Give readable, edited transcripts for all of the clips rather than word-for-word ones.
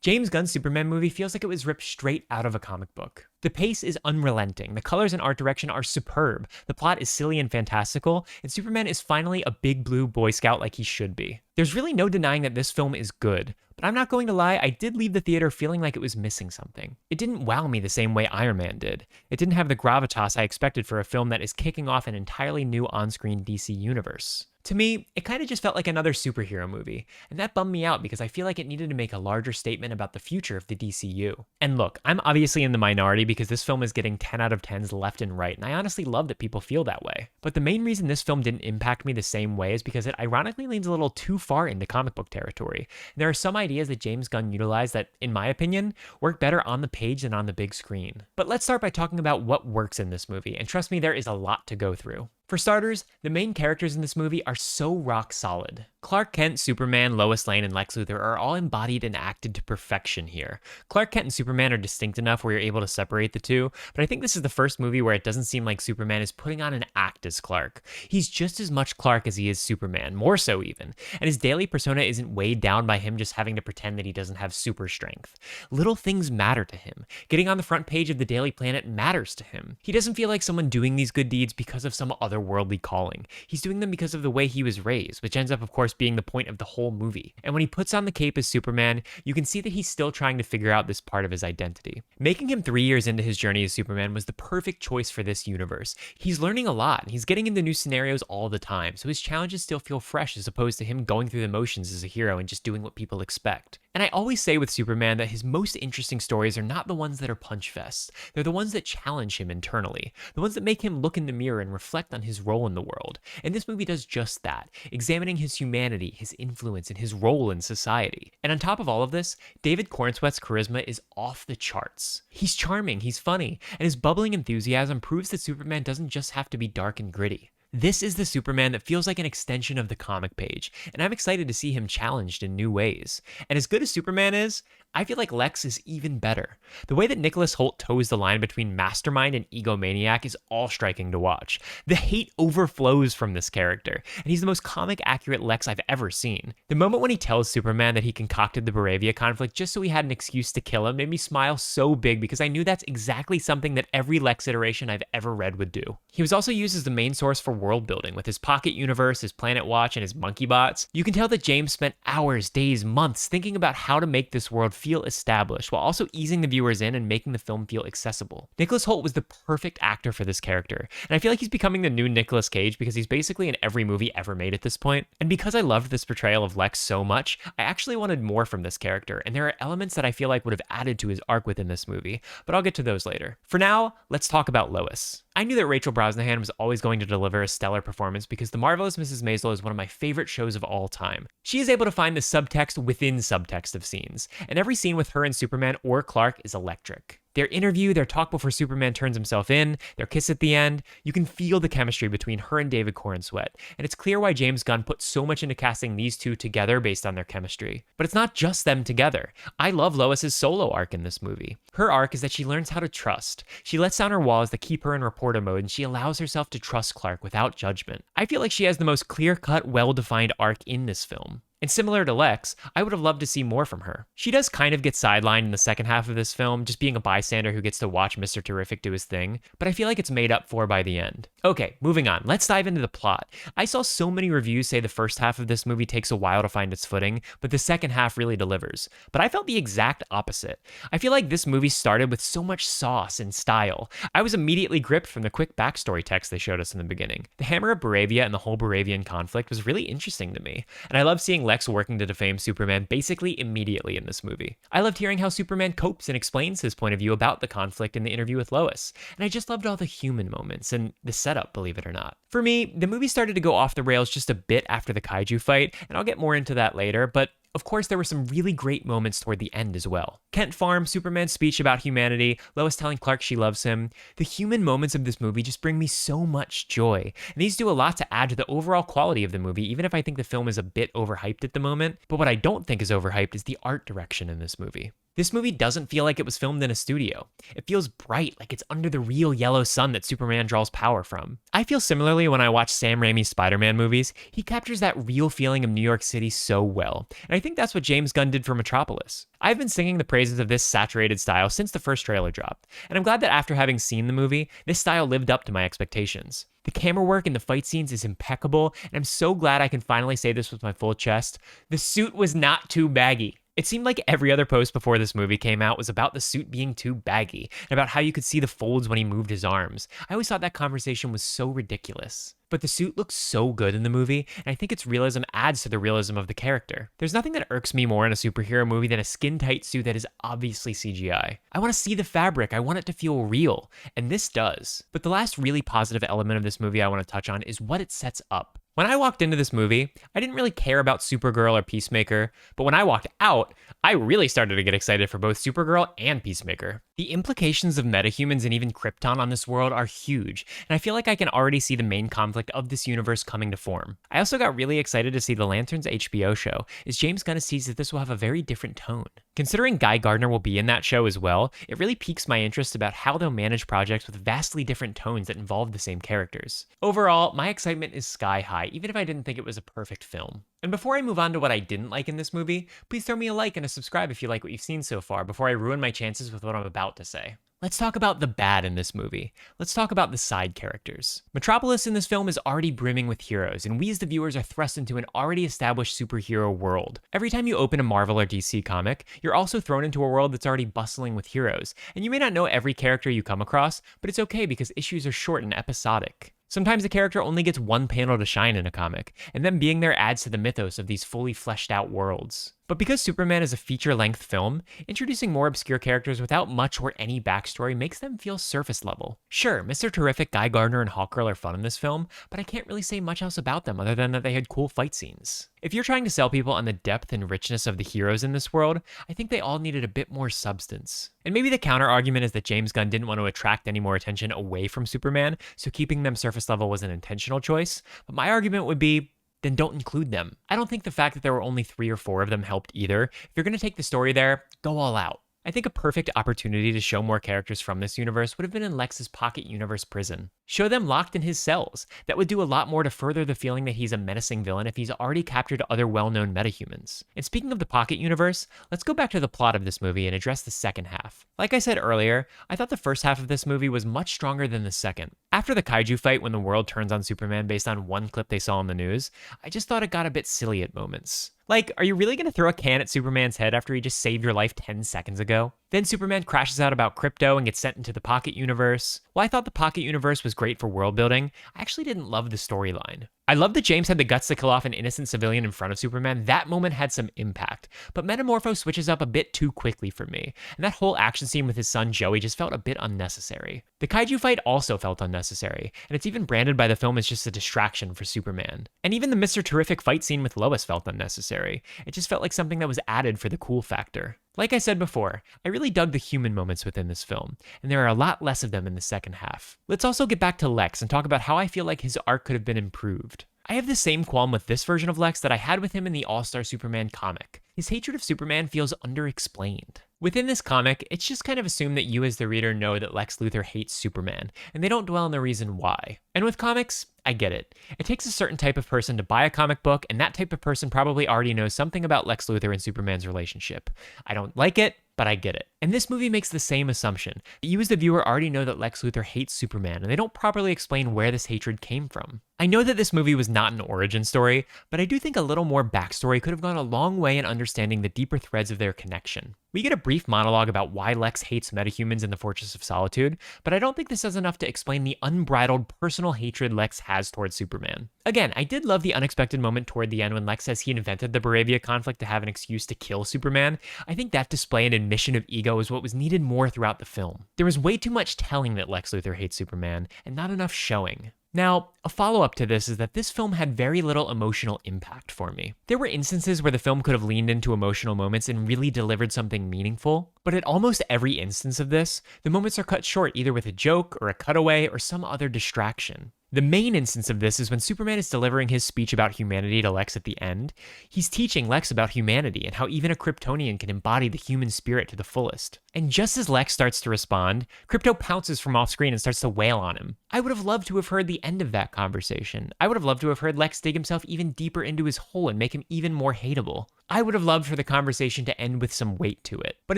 James Gunn's Superman movie feels like it was ripped straight out of a comic book. The pace is unrelenting, the colors and art direction are superb, the plot is silly and fantastical, and Superman is finally a big blue Boy Scout like he should be. There's really no denying that this film is good, but I'm not going to lie, I did leave the theater feeling like it was missing something. It didn't wow me the same way Iron Man did. It didn't have the gravitas I expected for a film that is kicking off an entirely new on-screen DC universe. To me, it kind of just felt like another superhero movie, and that bummed me out because I feel like it needed to make a larger statement about the future of the DCU. And look, I'm obviously in the minority because this film is getting 10 out of 10s left and right, and I honestly love that people feel that way. But the main reason this film didn't impact me the same way is because it ironically leans a little too far into comic book territory. And there are some ideas that James Gunn utilized that, in my opinion, work better on the page than on the big screen. But let's start by talking about what works in this movie, and trust me, there is a lot to go through. For starters, the main characters in this movie are so rock solid. Clark Kent, Superman, Lois Lane, and Lex Luthor are all embodied and acted to perfection here. Clark Kent and Superman are distinct enough where you're able to separate the two, but I think this is the first movie where it doesn't seem like Superman is putting on an act as Clark. He's just as much Clark as he is Superman, more so even, and his daily persona isn't weighed down by him just having to pretend that he doesn't have super strength. Little things matter to him. Getting on the front page of the Daily Planet matters to him. He doesn't feel like someone doing these good deeds because of some otherworldly calling. He's doing them because of the way he was raised, which ends up, of course, being the point of the whole movie. And when he puts on the cape as Superman, you can see that he's still trying to figure out this part of his identity. Making him 3 years into his journey as Superman was the perfect choice for this universe. He's learning a lot, and he's getting into new scenarios all the time, so his challenges still feel fresh as opposed to him going through the motions as a hero and just doing what people expect. And I always say with Superman that his most interesting stories are not the ones that are punch fests. They're the ones that challenge him internally, the ones that make him look in the mirror and reflect on his role in the world. And this movie does just that, examining his humanity, his influence, and his role in society. And on top of all of this, David Cornsweet's charisma is off the charts. He's charming, he's funny, and his bubbling enthusiasm proves that Superman doesn't just have to be dark and gritty. This is the Superman that feels like an extension of the comic page, and I'm excited to see him challenged in new ways. And as good as Superman is, I feel like Lex is even better. The way that Nicholas Hoult toes the line between mastermind and egomaniac is all striking to watch. The hate overflows from this character, and he's the most comic accurate Lex I've ever seen. The moment when he tells Superman that he concocted the Baravia conflict just so he had an excuse to kill him made me smile so big because I knew that's exactly something that every Lex iteration I've ever read would do. He was also used as the main source for world building with his pocket universe, his planet watch, and his monkey bots. You can tell that James spent hours, days, months thinking about how to make this world feel established while also easing the viewers in and making the film feel accessible. Nicholas Hoult was the perfect actor for this character, and I feel like he's becoming the new Nicolas Cage because he's basically in every movie ever made at this point. And because I loved this portrayal of Lex so much, I actually wanted more from this character, and there are elements that I feel like would have added to his arc within this movie, but I'll get to those later. For now, let's talk about Lois. I knew that Rachel Brosnahan was always going to deliver a stellar performance because The Marvelous Mrs. Maisel is one of my favorite shows of all time. She is able to find the subtext within subtext of scenes, and every scene with her and Superman or Clark is electric. Their interview, their talk before Superman turns himself in, their kiss at the end, you can feel the chemistry between her and David Cornsweet, and it's clear why James Gunn put so much into casting these two together based on their chemistry. But it's not just them together. I love Lois's solo arc in this movie. Her arc is that she learns how to trust. She lets down her walls that keep her in reporter mode, and she allows herself to trust Clark without judgment. I feel like she has the most clear-cut, well-defined arc in this film. And similar to Lex, I would have loved to see more from her. She does kind of get sidelined in the second half of this film, just being a bystander who gets to watch Mr. Terrific do his thing, but I feel like it's made up for by the end. Okay, moving on. Let's dive into the plot. I saw so many reviews say the first half of this movie takes a while to find its footing, but the second half really delivers. But I felt the exact opposite. I feel like this movie started with so much sauce and style. I was immediately gripped from the quick backstory text they showed us in the beginning. The Hammer of Baravia and the whole Baravian conflict was really interesting to me, and I love seeing Lex working to defame Superman basically immediately in this movie. I loved hearing how Superman copes and explains his point of view about the conflict in the interview with Lois, and I just loved all the human moments and the setup, believe it or not. For me, the movie started to go off the rails just a bit after the kaiju fight, and I'll get more into that later, but of course, there were some really great moments toward the end as well. Kent Farm, Superman's speech about humanity, Lois telling Clark she loves him. The human moments of this movie just bring me so much joy. And these do a lot to add to the overall quality of the movie, even if I think the film is a bit overhyped at the moment. But what I don't think is overhyped is the art direction in this movie. This movie doesn't feel like it was filmed in a studio. It feels bright, like it's under the real yellow sun that Superman draws power from. I feel similarly when I watch Sam Raimi's Spider-Man movies. He captures that real feeling of New York City so well, and I think that's what James Gunn did for Metropolis. I've been singing the praises of this saturated style since the first trailer dropped, and I'm glad that after having seen the movie, this style lived up to my expectations. The camera work in the fight scenes is impeccable, and I'm so glad I can finally say this with my full chest. The suit was not too baggy. It seemed like every other post before this movie came out was about the suit being too baggy, and about how you could see the folds when he moved his arms. I always thought that conversation was so ridiculous. But the suit looks so good in the movie, and I think its realism adds to the realism of the character. There's nothing that irks me more in a superhero movie than a skin-tight suit that is obviously CGI. I want to see the fabric, I want it to feel real, and this does. But the last really positive element of this movie I want to touch on is what it sets up. When I walked into this movie, I didn't really care about Supergirl or Peacemaker, but when I walked out, I really started to get excited for both Supergirl and Peacemaker. The implications of metahumans and even Krypton on this world are huge, and I feel like I can already see the main conflict of this universe coming to form. I also got really excited to see the Lanterns HBO show, as James Gunn sees that this will have a very different tone. Considering Guy Gardner will be in that show as well, it really piques my interest about how they'll manage projects with vastly different tones that involve the same characters. Overall, my excitement is sky high, even if I didn't think it was a perfect film. And before I move on to what I didn't like in this movie, please throw me a like and a subscribe if you like what you've seen so far before I ruin my chances with what I'm about to say. Let's talk about the bad in this movie. Let's talk about the side characters. Metropolis in this film is already brimming with heroes, and we as the viewers are thrust into an already established superhero world. Every time you open a Marvel or DC comic, you're also thrown into a world that's already bustling with heroes, and you may not know every character you come across, but it's okay because issues are short and episodic. Sometimes a character only gets one panel to shine in a comic, and them being there adds to the mythos of these fully fleshed out worlds. But because Superman is a feature-length film, introducing more obscure characters without much or any backstory makes them feel surface level. Sure, Mr. Terrific, Guy Gardner, and Hawkgirl are fun in this film, but I can't really say much else about them other than that they had cool fight scenes. If you're trying to sell people on the depth and richness of the heroes in this world, I think they all needed a bit more substance. And maybe the counter-argument is that James Gunn didn't want to attract any more attention away from Superman, so keeping them surface level was an intentional choice, but my argument would be, then don't include them. I don't think the fact that there were only 3 or 4 of them helped either. If you're going to take the story there, go all out. I think a perfect opportunity to show more characters from this universe would have been in Lex's Pocket Universe prison. Show them locked in his cells. That would do a lot more to further the feeling that he's a menacing villain if he's already captured other well-known metahumans. And speaking of the Pocket Universe, let's go back to the plot of this movie and address the second half. Like I said earlier, I thought the first half of this movie was much stronger than the second. After the kaiju fight when the world turns on Superman based on one clip they saw on the news, I just thought it got a bit silly at moments. Like, are you really going to throw a can at Superman's head after he just saved your life 10 seconds ago? Then Superman crashes out about crypto and gets sent into the Pocket Universe. While I thought the Pocket Universe was great for world building, I actually didn't love the storyline. I love that James had the guts to kill off an innocent civilian in front of Superman. That moment had some impact, but Metamorpho switches up a bit too quickly for me, and that whole action scene with his son Joey just felt a bit unnecessary. The kaiju fight also felt unnecessary, and it's even branded by the film as just a distraction for Superman. And even the Mr. Terrific fight scene with Lois felt unnecessary. It just felt like something that was added for the cool factor. Like I said before, I really dug the human moments within this film, and there are a lot less of them in the second half. Let's also get back to Lex and talk about how I feel like his arc could have been improved. I have the same qualm with this version of Lex that I had with him in the All-Star Superman comic. His hatred of Superman feels underexplained. Within this comic, it's just kind of assumed that you as the reader know that Lex Luthor hates Superman, and they don't dwell on the reason why. And with comics, I get it. It takes a certain type of person to buy a comic book, and that type of person probably already knows something about Lex Luthor and Superman's relationship. I don't like it, but I get it. And this movie makes the same assumption. You as the viewer already know that Lex Luthor hates Superman, and they don't properly explain where this hatred came from. I know that this movie was not an origin story, but I do think a little more backstory could have gone a long way in understanding the deeper threads of their connection. We get a brief monologue about why Lex hates metahumans in the Fortress of Solitude, but I don't think this does enough to explain the unbridled personal hatred Lex has towards Superman. Again, I did love the unexpected moment toward the end when Lex says he invented the Baravia conflict to have an excuse to kill Superman. I think that display and admission of ego is what was needed more throughout the film. There was way too much telling that Lex Luthor hates Superman, and not enough showing. Now, a follow-up to this is that this film had very little emotional impact for me. There were instances where the film could have leaned into emotional moments and really delivered something meaningful, But at almost every instance of this, the moments are cut short either with a joke or a cutaway or some other distraction. The main instance of this is when Superman is delivering his speech about humanity to Lex at the end. He's teaching Lex about humanity and how even a Kryptonian can embody the human spirit to the fullest. And just as Lex starts to respond, Krypto pounces from off screen and starts to wail on him. I would have loved to have heard the end of that conversation. I would have loved to have heard Lex dig himself even deeper into his hole and make him even more hateable. I would have loved for the conversation to end with some weight to it. But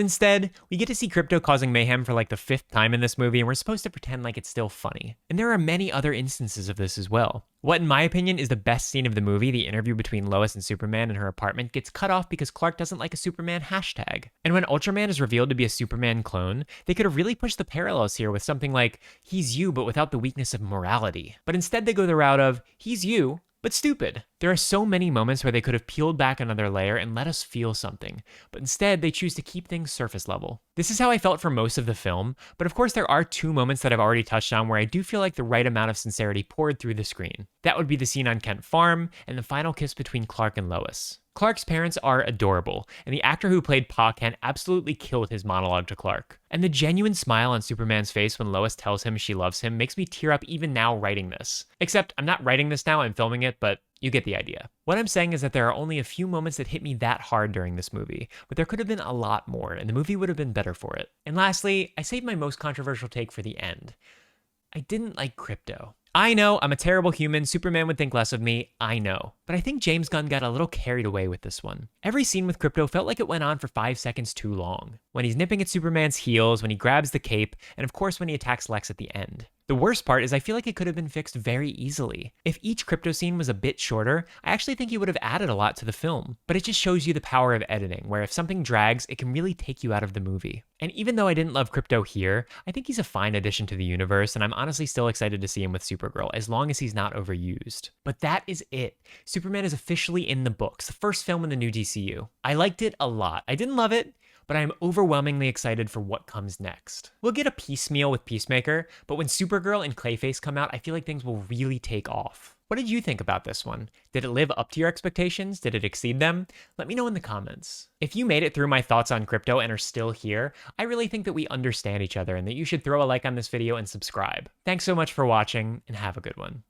instead, we get to see Krypto causing mayhem for like the 5th time in this movie, and we're supposed to pretend like it's still funny. And there are many other instances of this as well. What, in my opinion, is the best scene of the movie, the interview between Lois and Superman in her apartment, gets cut off because Clark doesn't like a Superman hashtag. And when Ultraman is revealed to be a Superman clone, they could have really pushed the parallels here with something like, he's you but without the weakness of morality. But instead they go the route of, he's you, but stupid. There are so many moments where they could have peeled back another layer and let us feel something, but instead they choose to keep things surface level. This is how I felt for most of the film, but of course there are 2 moments that I've already touched on where I do feel like the right amount of sincerity poured through the screen. That would be the scene on Kent Farm and the final kiss between Clark and Lois. Clark's parents are adorable, and the actor who played Pa Kent absolutely killed his monologue to Clark. And the genuine smile on Superman's face when Lois tells him she loves him makes me tear up even now writing this. Except I'm not writing this now, I'm filming it, but you get the idea. What I'm saying is that there are only a few moments that hit me that hard during this movie, but there could have been a lot more, and the movie would have been better for it. And lastly, I saved my most controversial take for the end. I didn't like Krypto. I know, I'm a terrible human, Superman would think less of me, I know. But I think James Gunn got a little carried away with this one. Every scene with Krypto felt like it went on for 5 seconds too long. When he's nipping at Superman's heels, when he grabs the cape, and of course when he attacks Lex at the end. The worst part is I feel like it could have been fixed very easily. If each Krypto scene was a bit shorter, I actually think he would have added a lot to the film. But it just shows you the power of editing, where if something drags, it can really take you out of the movie. And even though I didn't love Krypto here, I think he's a fine addition to the universe, and I'm honestly still excited to see him with Supergirl, as long as he's not overused. But that is it. Superman is officially in the books, the first film in the new DCU. I liked it a lot. I didn't love it, but I am overwhelmingly excited for what comes next. We'll get a piecemeal with Peacemaker, but when Supergirl and Clayface come out, I feel like things will really take off. What did you think about this one? Did it live up to your expectations? Did it exceed them? Let me know in the comments. If you made it through my thoughts on Krypto and are still here, I really think that we understand each other and that you should throw a like on this video and subscribe. Thanks so much for watching, and have a good one.